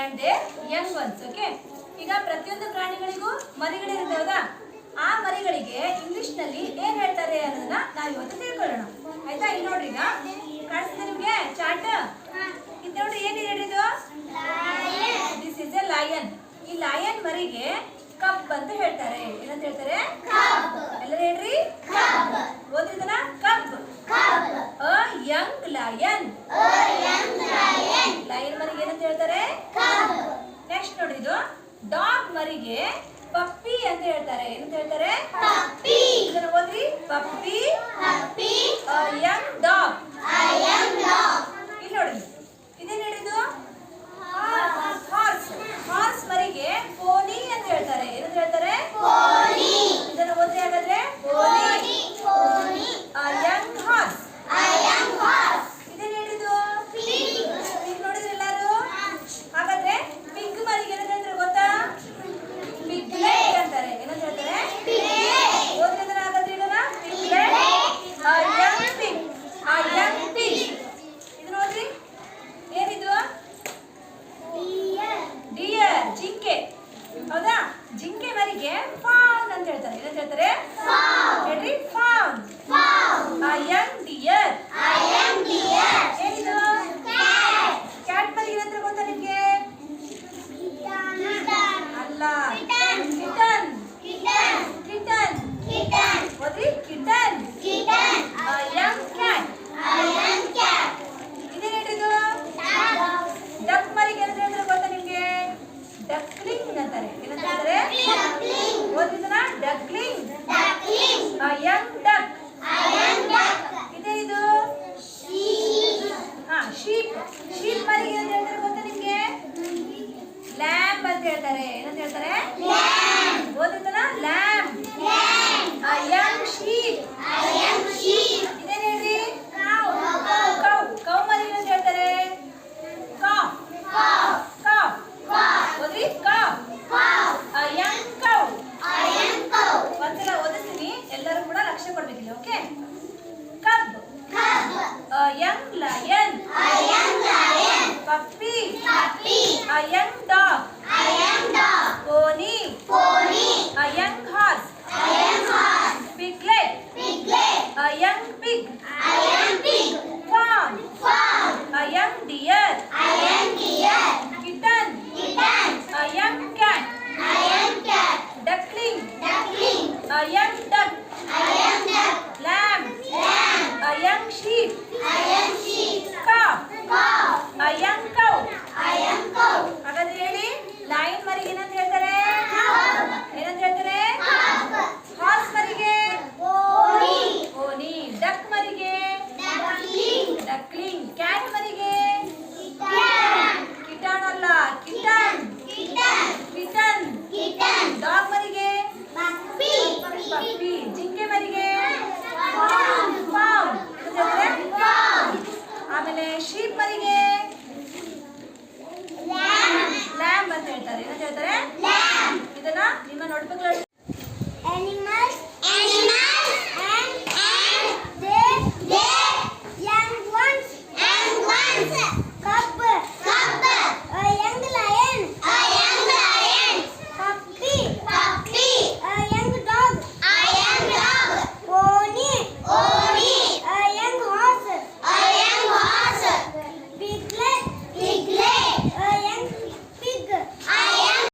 and their young ones. Okay. ಈಗ ಪ್ರತಿಯೊಂದು ಪ್ರಾಣಿಗಳಿಗೂ ಮರಿಗಳಿರುತ್ತೆ ಹೌದಾ? ಆ ಮರಿಗಳಿಗೆ ಇಂಗ್ಲಿಷ್ ನಲ್ಲಿ ಏನ್ ಹೇಳ್ತಾರೆ ಅನ್ನೋದನ್ನ ನಾವು ಇವತ್ತು ತಿಳ್ಕೊಳ್ಳೋಣ. ಆಯ್ತಾ? ಇಲ್ಲಿ ನೋಡ್ರಿ, ಈಗ ಕಾಣಿಸ್ತಿದೆ ನಿಮ್ಗೆ ಚಾರ್ಟ್? ಇದು ನೋಡ್ರಿ, ಏನಿದೆ ಇದು? This is A lion. ಈ ಲಯನ್ ಮರಿಗೆ ಕಬ್ ಅಂತ ಹೇಳ್ತಾರೆ. ಏನಂತ ಹೇಳ್ತಾರೆ? ಎಲ್ಲರೂ ಹೇಳ್ರಿ, ಓದ್ರಿದನ? ಕಬ್. A young lion. ಲಯನ್ ಮರಿಗೆ ಏನಂತ ಹೇಳ್ತಾರೆ? ನೆಕ್ಸ್ಟ್ ನೋಡ್ರಿ, ಇದು ಡಾಗ್ ಮರಿಗೆ ಪಪ್ಪಿ ಅಂತ ಹೇಳ್ತಾರೆ. ಏನಂತ ಹೇಳ್ತಾರೆ? ಇದನ್ನ ಓದ್ರಿ, ಪಪ್ಪಿ. Young dog. ಇಲ್ಲಿ ನೋಡಿ, ಇದೇನ್ ಹೇಳಿದ್ದು? ಹಾರ್ಸ್. ಹಾರ್ಸ್ ಮರಿಗೆ ಪೋನಿ ಅಂತ ಹೇಳ್ತಾರೆ. ಏನಂತ ಹೇಳ್ತಾರೆ? ಇದನ್ನ ಓದ್ರಿ ಹಾಗಾದ್ರೆ, ಪೋನಿ. Young horse. ಇದೇನ್ ಹೇಳಿದ್ದು? ಈಗ ನೋಡಿದ್ರೆ ಎಲ್ಲಾರು? ಹಾಗಾದ್ರೆ ಪಿಗ್ ಮರಿಗೆ ಏನಂತ ಹೇಳ್ತಾರೆ ಗೊತ್ತಾ? ಪಿಗ್ಲೆಟ್ ಅಂತಾರೆ. ಏನಂತ ಹೇಳ್ತಾರೆ? ಓದ್ರಿ ಅದನ್ನ ಹಾಗಾದ್ರೆ, ಇದನ್ನ ಪಿಗ್ಲೆಟ್. Young pig. Young pig. ಇದು ನೋಡ್ರಿ, ಏನಿದು? ಡಿಯರ್, ಜಿಂಕೆ. ಹೌದಾ? ಜಿಂಕೆ ಮರಿಗೆ ಫಾನ್ ಅಂತ ಹೇಳ್ತಾರೆ. ಏನಂತ ಹೇಳ್ತಾರೆ? ಹೇಳ್ರಿ, ಫಾನ್. Young dear. ಏನಿದು? ಕ್ಯಾಟ್ ಮರಿಗೆ ಏನಂತ ಗೊತ್ತಾ ನಿಮ್ಗೆ? ಅಲ್ಲ, ಕಿಟನ್. ಓದ್ರಿ, ಕಿಟನ್. Young cat. ಇದೇನ್ ಹೇಳಿದ್ದು? ಡಕ್ ಮರಿಗೆ ಏನಂತ ಹೇಳ್ತಾರೆ ಗೊತ್ತಾ ನಿಮ್ಗೆ? ಡಕ್ಲಿಂಗ್ ಅಂತಾರೆ. ಏನಂತ ಹೇಳ್ತಾರೆ? ಓದಿದನ? ಡಕ್ಲಿಂಗ್. Young duck. ಇದೇನಿದು? ಶೀಪ್. ಶೀಪ್ ಮರಿಗೆ ಏನಂತ ಹೇಳ್ತಾರೆ ಗೊತ್ತಾ ನಿಮ್ಗೆ? ಲ್ಯಾಂಬ್ ಅಂತ ಹೇಳ್ತಾರೆ. ಏನಂತ ಹೇಳ್ತಾರೆ? ಓದಿದನ? ಲ್ಯಾಂಬ್. Young sheep. ಇದೇನ್ ಹೇಳ್ರಿ? ಕೌ. ಕೌ ಮರಿಗೆ ಏನಂತ ಹೇಳ್ತಾರೆ? ಕಾಫ್. ಓದ್ರಿ, ಕಾಫ್. Young cow. ಒಂದ್ಸಲ ಓದಿಸ್ತೀನಿ, ಎಲ್ಲರೂ ಕೂಡ ಲಕ್ಷ್ಯ ಕೊಡ್ಬೇಕಿಲ್ಲ. Okay? Cub. Young lion. Puppy. Young dog. Pony. Young horse. Piglet. Young pig. Fawn. Young deer. Kitten. Young cat. Duckling. Young duck. Lamb. Young sheep. Calf. Young cow. ಹಾಗಾದ್ರೆ ಹೇಳಿ, lion ಮರಿಗೆ ಏನಂತ ಹೇಳ್ತಾರೆ? ಏನಂತ ಹೇಳ್ತಾರೆ? ಹಾರ್ಸ್ ಮರಿಗೆ ಪೋನಿ. ಡಕ್ ಮರಿಗೆ duckling. Cat ಮರಿಗೆ ಕಿಟಾನ್. ಅಲ್ಲ, ಕಿಟನ್. ಡಾಗ್ ಮರಿಗೆ ಪಪ್ಪಿ. ಜಿಂಕೆ ಮರಿಗೆ ಫಾರ್ಮ್. ಆಮೇಲೆ ಶೀಪ್ ಮರಿಗೆ ಲ್ಯಾಂಬ್ ಅಂತ ಹೇಳ್ತಾರೆ. ಏನಂತ ಹೇಳ್ತಾರೆ? ಇದನ್ನ ನಿಮ್ಮ ನೋಟ್ಬುಕ್